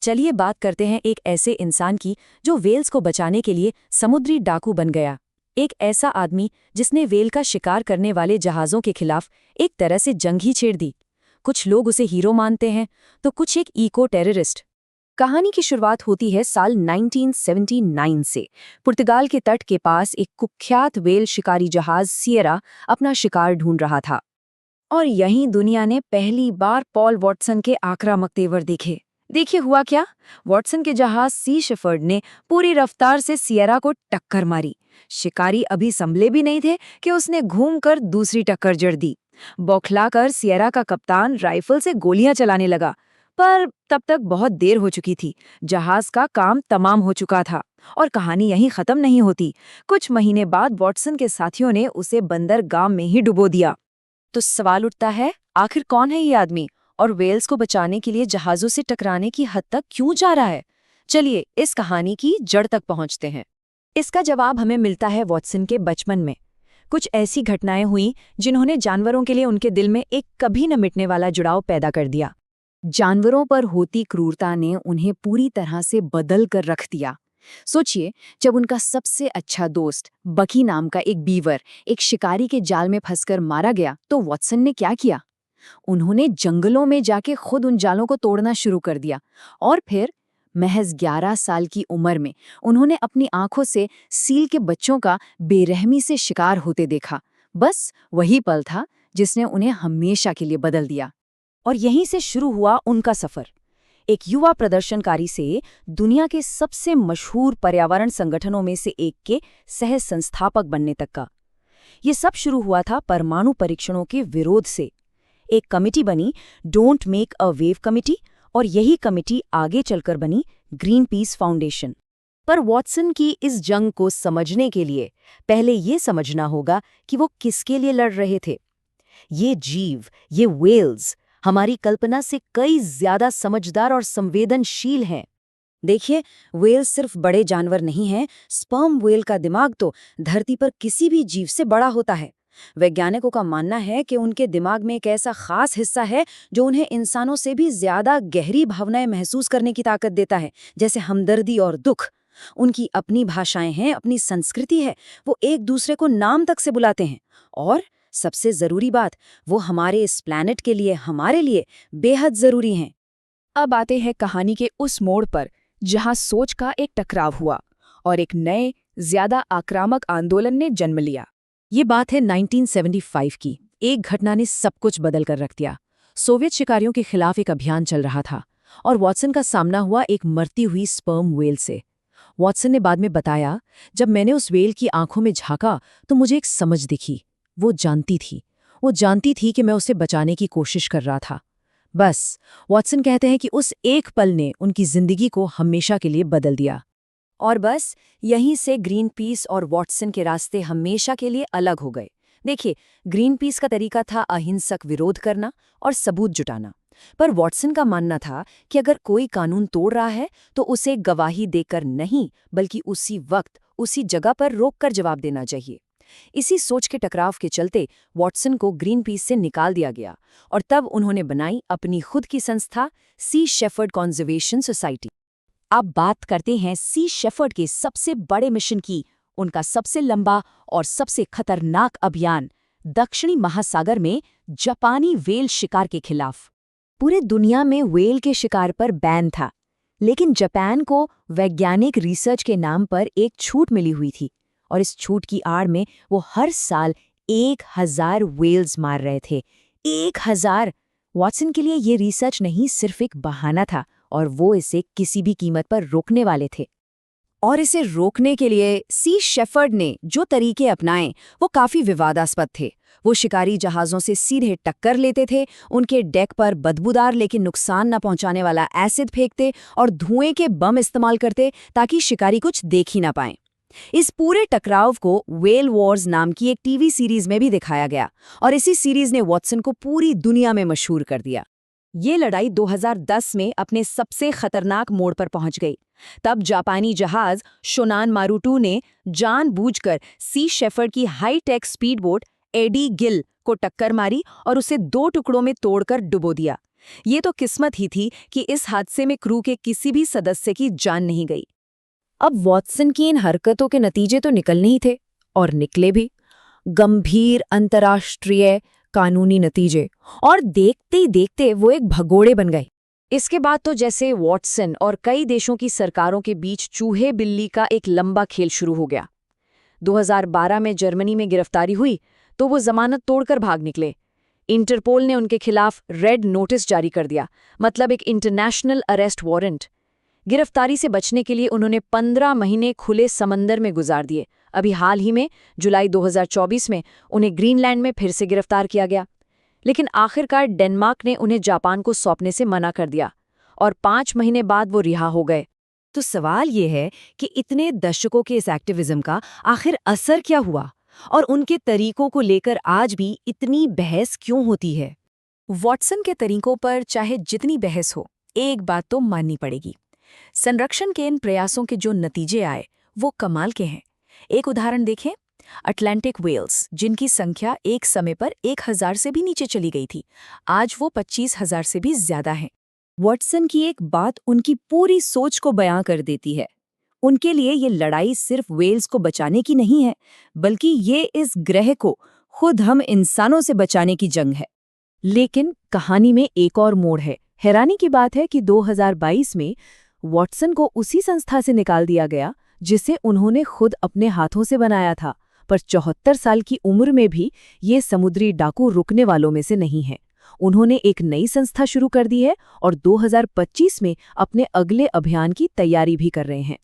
चलिए बात करते हैं एक ऐसे इंसान की जो वेल्स को बचाने के लिए समुद्री डाकू बन गया। एक ऐसा आदमी जिसने वेल का शिकार करने वाले जहाज़ों के खिलाफ एक तरह से जंग ही छेड़ दी। कुछ लोग उसे हीरो मानते हैं तो कुछ एक इको टेररिस्ट। कहानी की शुरुआत होती है साल 1979 से। पुर्तगाल के तट के पास एक कुख्यात वेल शिकारी जहाज सियरा अपना शिकार ढूंढ रहा था। और यहीं दुनिया ने पहली बार पॉल वॉटसन के आक्रामक तेवर देखे। देखिए हुआ क्या। वॉटसन के जहाज सी शेफर्ड ने पूरी रफ्तार से सियरा को टक्कर मारी। शिकारी अभी संभले भी नहीं थे कि उसने घूमकर दूसरी टक्कर जड़ दी। बौखलाकर सियरा का कप्तान राइफल से गोलियां चलाने लगा, पर तब तक बहुत देर हो चुकी थी। जहाज का काम तमाम हो चुका था और कहानी यहीं खत्म नहीं होती। कुछ महीने बाद वॉटसन के साथियों ने उसे बंदरगाह में ही डुबो दिया। तो सवाल उठता है, आखिर कौन है ये आदमी और वेल्स को बचाने के लिए जहाजों से टकराने की हद तक क्यों जा रहा है? चलिए इस कहानी की जड़ तक पहुंचते हैं। इसका जवाब हमें मिलता है वॉटसन के बचपन में। कुछ ऐसी घटनाएं हुई जिन्होंने जानवरों के लिए उनके दिल में एक कभी न मिटने वाला जुड़ाव पैदा कर दिया। जानवरों पर होती क्रूरता ने उन्हें पूरी तरह से बदल कर रख दिया। सोचिए, जब उनका सबसे अच्छा दोस्त बकी नाम का एक बीवर एक शिकारी के जाल में फंसकर मारा गया, तो वॉटसन ने क्या किया? उन्होंने जंगलों में जाके खुद उन जालों को तोड़ना शुरू कर दिया। और फिर महज 11 साल की उम्र में उन्होंने अपनी आंखों से सील के बच्चों का बेरहमी से शिकार होते देखा। बस वही पल था जिसने उन्हें हमेशा के लिए बदल दिया। और यहीं से शुरू हुआ उनका सफर, एक युवा प्रदर्शनकारी से दुनिया के सबसे मशहूर पर्यावरण संगठनों में से एक के सह संस्थापक बनने तक का। ये सब शुरू हुआ था परमाणु परीक्षणों के विरोध से। एक कमिटी बनी, don't make a wave committee, और यही कमिटी आगे चलकर बनी ग्रीन पीस फाउंडेशन। पर वॉटसन की इस जंग को समझने के लिए पहले ये समझना होगा कि वो किसके लिए लड़ रहे थे। ये जीव, ये वेल्स, हमारी कल्पना से कई ज्यादा समझदार और संवेदनशील हैं। देखिए, वेल सिर्फ बड़े जानवर नहीं हैं। स्पर्म वेल का दिमाग तो धरती पर किसी भी जीव से बड़ा होता है। वैज्ञानिकों का मानना है कि उनके दिमाग में एक ऐसा खास हिस्सा है जो उन्हें इंसानों से भी ज्यादा गहरी भावनाएं महसूस करने की ताकत देता है, जैसे हमदर्दी और दुख। उनकी अपनी भाषाएं हैं, अपनी संस्कृति है, वो एक दूसरे को नाम तक से बुलाते हैं। और सबसे जरूरी बात, वो हमारे इस प्लैनेट के लिए, हमारे लिए बेहद जरूरी हैं। अब आते हैं कहानी के उस मोड़ पर जहां सोच का एक टकराव हुआ और एक नए, ज्यादा आक्रामक आंदोलन ने जन्म लिया। ये बात है 1975 की। एक घटना ने सब कुछ बदल कर रख दिया। सोवियत शिकारियों के खिलाफ एक अभियान चल रहा था और वॉटसन का सामना हुआ एक मरती हुई स्पर्म वेल से। वॉटसन ने बाद में बताया, जब मैंने उस वेल की आंखों में झांका तो मुझे एक समझ दिखी। वो जानती थी कि मैं उसे बचाने की कोशिश कर रहा था। बस, वॉटसन कहते हैं कि उस एक पल ने उनकी जिंदगी को हमेशा के लिए बदल दिया। और बस यहीं से ग्रीन पीस और वॉटसन के रास्ते हमेशा के लिए अलग हो गए। देखिए, ग्रीन पीस का तरीका था अहिंसक विरोध करना और सबूत जुटाना, पर वॉटसन का मानना था कि अगर कोई कानून तोड़ रहा है तो उसे गवाही देकर नहीं, बल्कि उसी वक्त उसी जगह पर रोककर जवाब देना चाहिए। इसी सोच के टकराव के चलते वॉटसन को ग्रीन पीस से निकाल दिया गया और तब उन्होंने बनाई अपनी खुद की संस्था, सी शेफर्ड कंजर्वेशन सोसाइटी। अब बात करते हैं सी शेफर्ड के सबसे बड़े मिशन की, उनका सबसे लंबा और सबसे खतरनाक अभियान दक्षिणी महासागर में जापानी वेल शिकार के खिलाफ। पूरे दुनिया में वेल के शिकार पर बैन था, लेकिन जापान को वैज्ञानिक रिसर्च के नाम पर एक छूट मिली हुई थी और इस छूट की आड़ में वो हर साल 1000 वेल्स मार रहे थे। 1000! वॉटसन के लिए ये रिसर्च नहीं, सिर्फ एक बहाना था और वो इसे किसी भी कीमत पर रोकने वाले थे। और इसे रोकने के लिए सी शेफर्ड ने जो तरीके अपनाए वो काफी विवादास्पद थे। वो शिकारी जहाज़ों से सीधे टक्कर लेते थे, उनके डेक पर बदबूदार लेकिन नुकसान न पहुंचाने वाला एसिड फेंकते और धुएं के बम इस्तेमाल करते ताकि शिकारी कुछ देख ही ना पाएं। इस पूरे टकराव को वेल वॉर्स नाम की एक टीवी सीरीज में भी दिखाया गया और इसी सीरीज ने वॉटसन को पूरी दुनिया में मशहूर कर दिया। ये लड़ाई 2010 में अपने सबसे खतरनाक मोड़ पर पहुंच गई। तब जापानी जहाज शोनान मारुटू ने जानबूझकर सी शेफर्ड की हाई-टेक स्पीडबोट एडी गिल को टक्कर मारी और उसे 2 टुकड़ों में तोड़कर डुबो दिया। ये तो किस्मत ही थी कि इस हादसे में क्रू के किसी भी सदस्य की जान नहीं गई। अब वॉटसन की इन हरकतों के नतीजे तो निकलने ही थे, और निकले भी। गंभीर अंतर्राष्ट्रीय कानूनी नतीजे, और देखते ही देखते वो एक भगोड़े बन गए। इसके बाद तो जैसे वॉटसन और कई देशों की सरकारों के बीच चूहे बिल्ली का एक लंबा खेल शुरू हो गया। 2012 में जर्मनी में गिरफ्तारी हुई तो वो जमानत तोड़कर भाग निकले। इंटरपोल ने उनके खिलाफ रेड नोटिस जारी कर दिया, मतलब एक इंटरनेशनल अरेस्ट वारंट। गिरफ्तारी से बचने के लिए उन्होंने 15 महीने खुले समंदर में गुजार दिए। अभी हाल ही में जुलाई 2024 में उन्हें ग्रीनलैंड में फिर से गिरफ्तार किया गया, लेकिन आखिरकार डेनमार्क ने उन्हें जापान को सौंपने से मना कर दिया और 5 महीने बाद वो रिहा हो गए। तो सवाल ये है कि इतने दशकों के इस एक्टिविज्म का आखिर असर क्या हुआ, और उनके तरीकों को लेकर आज भी इतनी बहस क्यों होती है? वॉटसन के तरीकों पर चाहे जितनी बहस हो, एक बात तो माननी पड़ेगी। संरक्षण के इन प्रयासों के जो नतीजे आए वो कमाल के हैं। एक उदाहरण देखें, अटलांटिक व्हेल्स, जिनकी संख्या एक समय पर 1000 से भी नीचे चली गई थी, आज वो 25,000 से भी ज्यादा हैं। वॉटसन की एक बात उनकी पूरी सोच को बयां कर देती है। उनके लिए ये लड़ाई सिर्फ व्हेल्स को बचाने की नहीं है, बल्कि ये इस ग्रह को खुद हम इंसानों से बचाने की जंग है। लेकिन कहानी में एक और मोड़ है। हैरानी की बात है कि 2022 में वॉटसन को उसी संस्था से निकाल दिया गया जिसे उन्होंने खुद अपने हाथों से बनाया था, पर 74 साल की उम्र में भी ये समुद्री डाकू रुकने वालों में से नहीं है। उन्होंने एक नई संस्था शुरू कर दी है और 2025 में अपने अगले अभियान की तैयारी भी कर रहे हैं।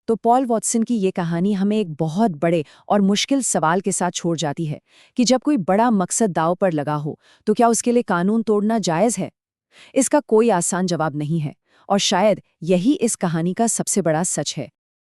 तो पॉल वॉटसन की ये कहानी हमें एक बहुत बड़े और मुश्किल सवाल के साथ छोड़ जाती है कि जब कोई बड़ा मकसद दांव पर लगा हो तो क्या उसके लिए कानून तोड़ना जायज़ है? इसका कोई आसान जवाब नहीं है, और शायद यही इस कहानी का सबसे बड़ा सच है।